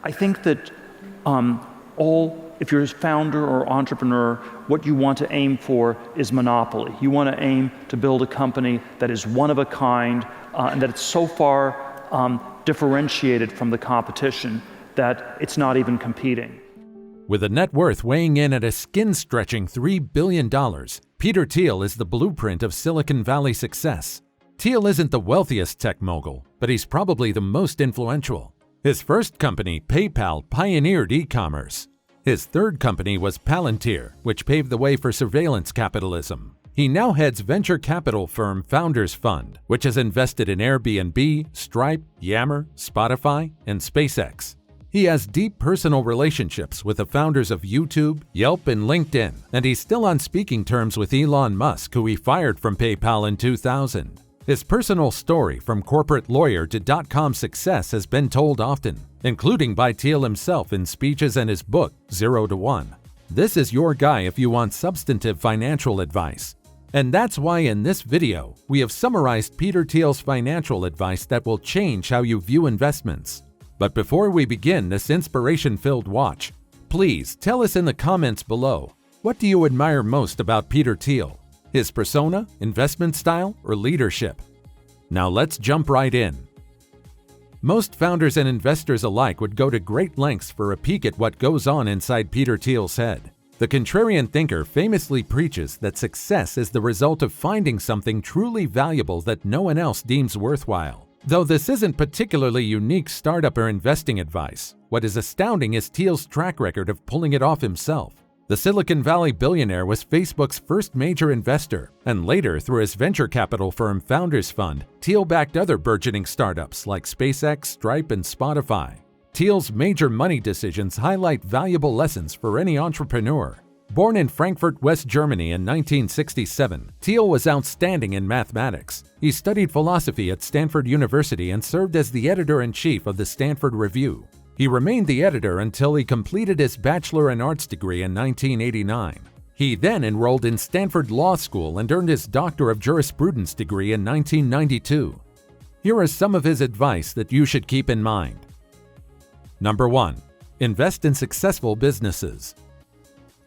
I think that if you're a founder or entrepreneur, what you want to aim for is monopoly. You want to aim to build a company that is one of a kind and that it's so far differentiated from the competition that it's not even competing. With a net worth weighing in at a skin-stretching $3 billion, Peter Thiel is the blueprint of Silicon Valley success. Thiel isn't the wealthiest tech mogul, but he's probably the most influential. His first company, PayPal, pioneered e-commerce. His third company was Palantir, which paved the way for surveillance capitalism. He now heads venture capital firm Founders Fund, which has invested in Airbnb, Stripe, Yammer, Spotify, and SpaceX. He has deep personal relationships with the founders of YouTube, Yelp, and LinkedIn, and he's still on speaking terms with Elon Musk, who he fired from PayPal in 2000. His personal story from corporate lawyer to dot-com success has been told often, including by Thiel himself in speeches and his book, 0 to 1. This is your guy if you want substantive financial advice. And that's why in this video, we have summarized Peter Thiel's financial advice that will change how you view investments. But before we begin this inspiration-filled watch, please tell us in the comments below, what do you admire most about Peter Thiel? His persona, investment style, or leadership? Now let's jump right in. Most founders and investors alike would go to great lengths for a peek at what goes on inside Peter Thiel's head. The contrarian thinker famously preaches that success is the result of finding something truly valuable that no one else deems worthwhile. Though this isn't particularly unique startup or investing advice, what is astounding is Thiel's track record of pulling it off himself. The Silicon Valley billionaire was Facebook's first major investor, and later, through his venture capital firm Founders Fund, Thiel backed other burgeoning startups like SpaceX, Stripe, and Spotify. Thiel's major money decisions highlight valuable lessons for any entrepreneur. Born in Frankfurt, West Germany in 1967, Thiel was outstanding in mathematics. He studied philosophy at Stanford University and served as the editor-in-chief of the Stanford Review. He remained the editor until he completed his Bachelor in Arts degree in 1989. He then enrolled in Stanford Law School and earned his Doctor of Jurisprudence degree in 1992. Here are some of his advice that you should keep in mind. Number 1. Invest in successful businesses.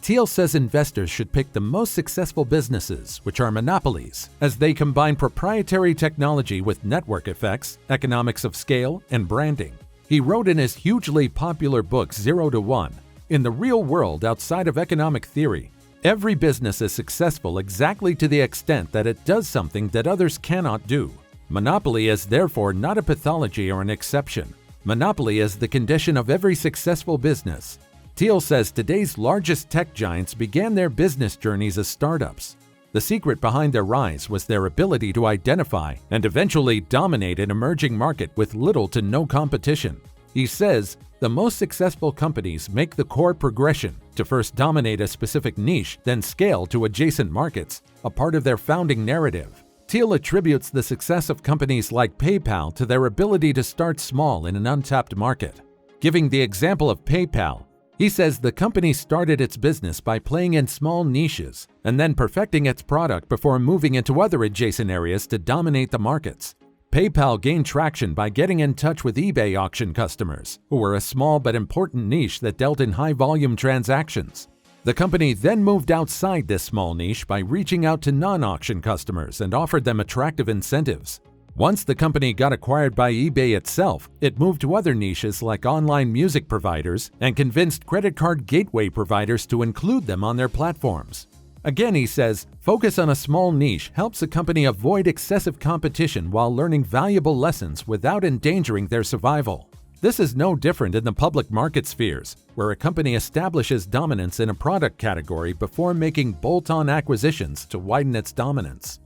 Thiel says investors should pick the most successful businesses, which are monopolies, as they combine proprietary technology with network effects, economics of scale, and branding. He wrote in his hugely popular book 0 to 1, in the real world outside of economic theory, every business is successful exactly to the extent that it does something that others cannot do. Monopoly is therefore not a pathology or an exception. Monopoly is the condition of every successful business. Thiel says today's largest tech giants began their business journeys as startups. The secret behind their rise was their ability to identify and eventually dominate an emerging market with little to no competition. He says, the most successful companies make the core progression to first dominate a specific niche, then scale to adjacent markets, a part of their founding narrative. Thiel attributes the success of companies like PayPal to their ability to start small in an untapped market. Giving the example of PayPal, he says the company started its business by playing in small niches and then perfecting its product before moving into other adjacent areas to dominate the markets. PayPal gained traction by getting in touch with eBay auction customers, who were a small but important niche that dealt in high-volume transactions. The company then moved outside this small niche by reaching out to non-auction customers and offered them attractive incentives. Once the company got acquired by eBay itself, it moved to other niches like online music providers and convinced credit card gateway providers to include them on their platforms. Again, he says, focus on a small niche helps a company avoid excessive competition while learning valuable lessons without endangering their survival. This is no different in the public market spheres, where a company establishes dominance in a product category before making bolt-on acquisitions to widen its dominance.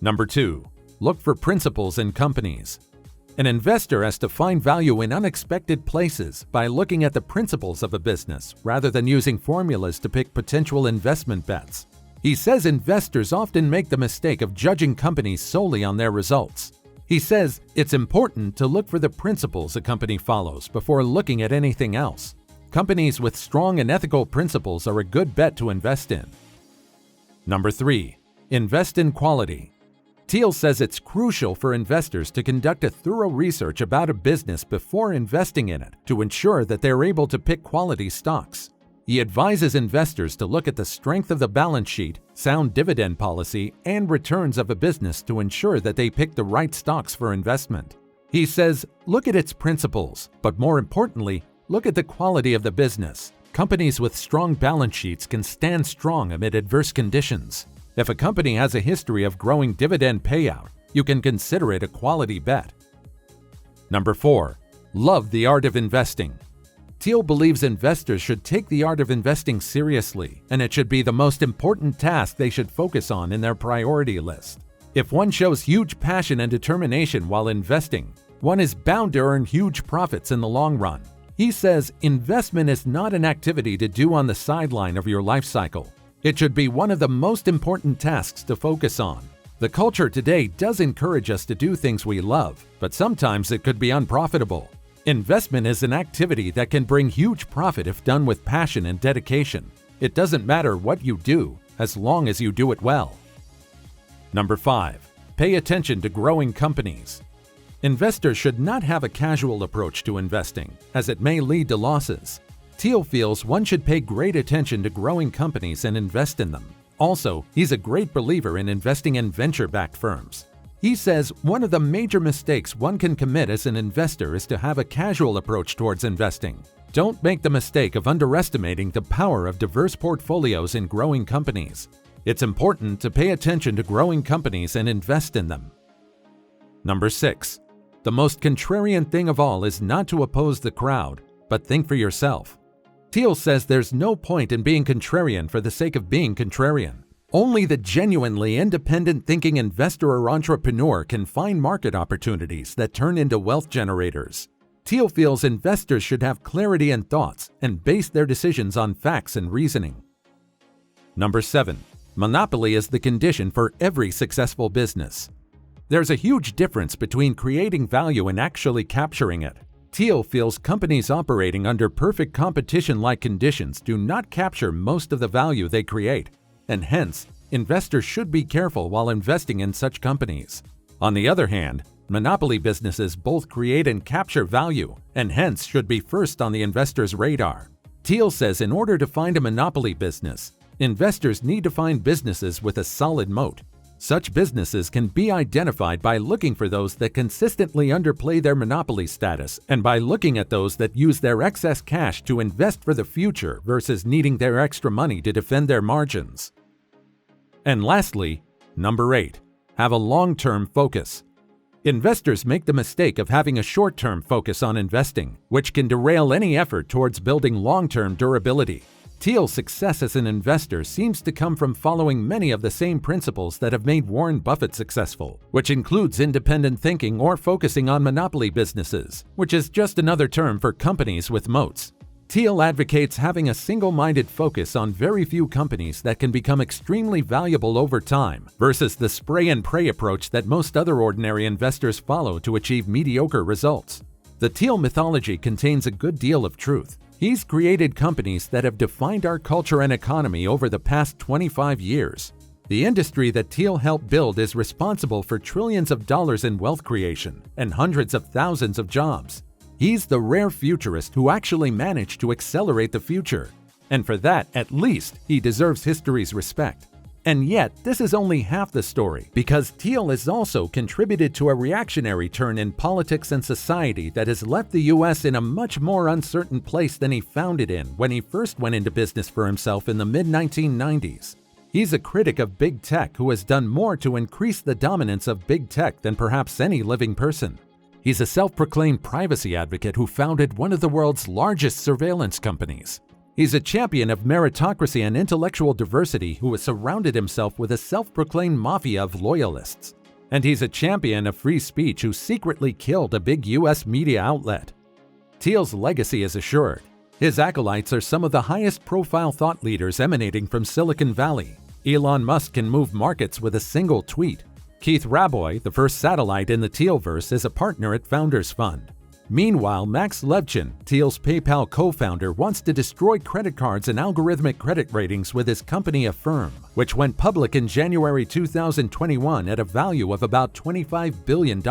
Number 2. Look for principles in companies. An investor has to find value in unexpected places by looking at the principles of a business rather than using formulas to pick potential investment bets. He says investors often make the mistake of judging companies solely on their results. He says it's important to look for the principles a company follows before looking at anything else. Companies with strong and ethical principles are a good bet to invest in. Number 3. Invest in quality. Thiel says it's crucial for investors to conduct a thorough research about a business before investing in it to ensure that they're able to pick quality stocks. He advises investors to look at the strength of the balance sheet, sound dividend policy, and returns of a business to ensure that they pick the right stocks for investment. He says, look at its principles, but more importantly, look at the quality of the business. Companies with strong balance sheets can stand strong amid adverse conditions. If a company has a history of growing dividend payout, you can consider it a quality bet. Number 4. Love the art of investing. Thiel believes investors should take the art of investing seriously, and it should be the most important task they should focus on in their priority list. If one shows huge passion and determination while investing, one is bound to earn huge profits in the long run. He says investment is not an activity to do on the sideline of your life cycle. It should be one of the most important tasks to focus on. The culture today does encourage us to do things we love, but sometimes it could be unprofitable. Investment is an activity that can bring huge profit if done with passion and dedication. It doesn't matter what you do, as long as you do it well. Number 5. Pay attention to growing companies. Investors should not have a casual approach to investing, as it may lead to losses. Thiel feels one should pay great attention to growing companies and invest in them. Also, he's a great believer in investing in venture-backed firms. He says one of the major mistakes one can commit as an investor is to have a casual approach towards investing. Don't make the mistake of underestimating the power of diverse portfolios in growing companies. It's important to pay attention to growing companies and invest in them. Number 6. The most contrarian thing of all is not to oppose the crowd, but think for yourself. Thiel says there's no point in being contrarian for the sake of being contrarian. Only the genuinely independent thinking investor or entrepreneur can find market opportunities that turn into wealth generators. Thiel feels investors should have clarity in thoughts and base their decisions on facts and reasoning. Number 7. Monopoly is the condition for every successful business. There's a huge difference between creating value and actually capturing it. Thiel feels companies operating under perfect competition-like conditions do not capture most of the value they create, and hence, investors should be careful while investing in such companies. On the other hand, monopoly businesses both create and capture value, and hence should be first on the investor's radar. Thiel says in order to find a monopoly business, investors need to find businesses with a solid moat. Such businesses can be identified by looking for those that consistently underplay their monopoly status and by looking at those that use their excess cash to invest for the future versus needing their extra money to defend their margins. And lastly, number 8, have a long-term focus. Investors make the mistake of having a short-term focus on investing, which can derail any effort towards building long-term durability. Thiel's success as an investor seems to come from following many of the same principles that have made Warren Buffett successful, which includes independent thinking or focusing on monopoly businesses, which is just another term for companies with moats. Thiel advocates having a single-minded focus on very few companies that can become extremely valuable over time versus the spray-and-pray approach that most other ordinary investors follow to achieve mediocre results. The Thiel mythology contains a good deal of truth. He's created companies that have defined our culture and economy over the past 25 years. The industry that Thiel helped build is responsible for trillions of dollars in wealth creation and hundreds of thousands of jobs. He's the rare futurist who actually managed to accelerate the future. And for that, at least, he deserves history's respect. And yet, this is only half the story, because Thiel has also contributed to a reactionary turn in politics and society that has left the US in a much more uncertain place than he found it in when he first went into business for himself in the mid-1990s. He's a critic of big tech who has done more to increase the dominance of big tech than perhaps any living person. He's a self-proclaimed privacy advocate who founded one of the world's largest surveillance companies. He's a champion of meritocracy and intellectual diversity who has surrounded himself with a self-proclaimed mafia of loyalists. And he's a champion of free speech who secretly killed a big US media outlet. Thiel's legacy is assured. His acolytes are some of the highest-profile thought leaders emanating from Silicon Valley. Elon Musk can move markets with a single tweet. Keith Rabois, the first satellite in the Thielverse, is a partner at Founders Fund. Meanwhile, Max Levchin, Thiel's PayPal co-founder, wants to destroy credit cards and algorithmic credit ratings with his company Affirm, which went public in January 2021 at a value of about $25 billion.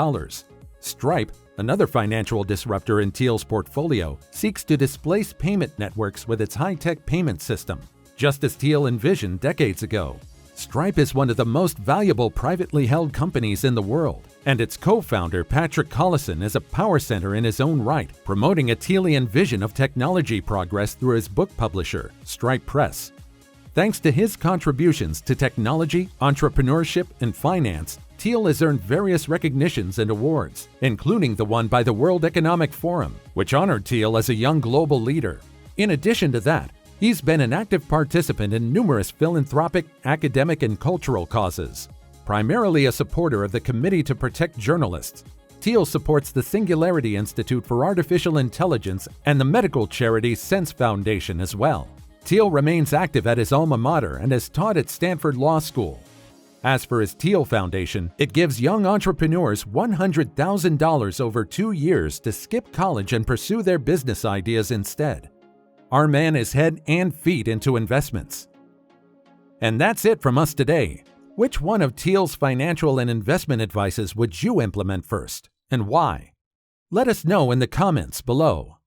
Stripe, another financial disruptor in Thiel's portfolio, seeks to displace payment networks with its high-tech payment system, just as Thiel envisioned decades ago. Stripe is one of the most valuable privately held companies in the world, and its co-founder Patrick Collison is a power center in his own right, promoting a Thielian vision of technology progress through his book publisher, Stripe Press. Thanks to his contributions to technology, entrepreneurship, and finance, Thiel has earned various recognitions and awards, including the one by the World Economic Forum, which honored Thiel as a young global leader. In addition to that, he's been an active participant in numerous philanthropic, academic, and cultural causes. Primarily a supporter of the Committee to Protect Journalists, Thiel supports the Singularity Institute for Artificial Intelligence and the medical charity Sense Foundation as well. Thiel remains active at his alma mater and has taught at Stanford Law School. As for his Thiel Foundation, it gives young entrepreneurs $100,000 over 2 years to skip college and pursue their business ideas instead. Our man is head and feet into investments. And that's it from us today. Which one of Thiel's financial and investment advices would you implement first, and why? Let us know in the comments below.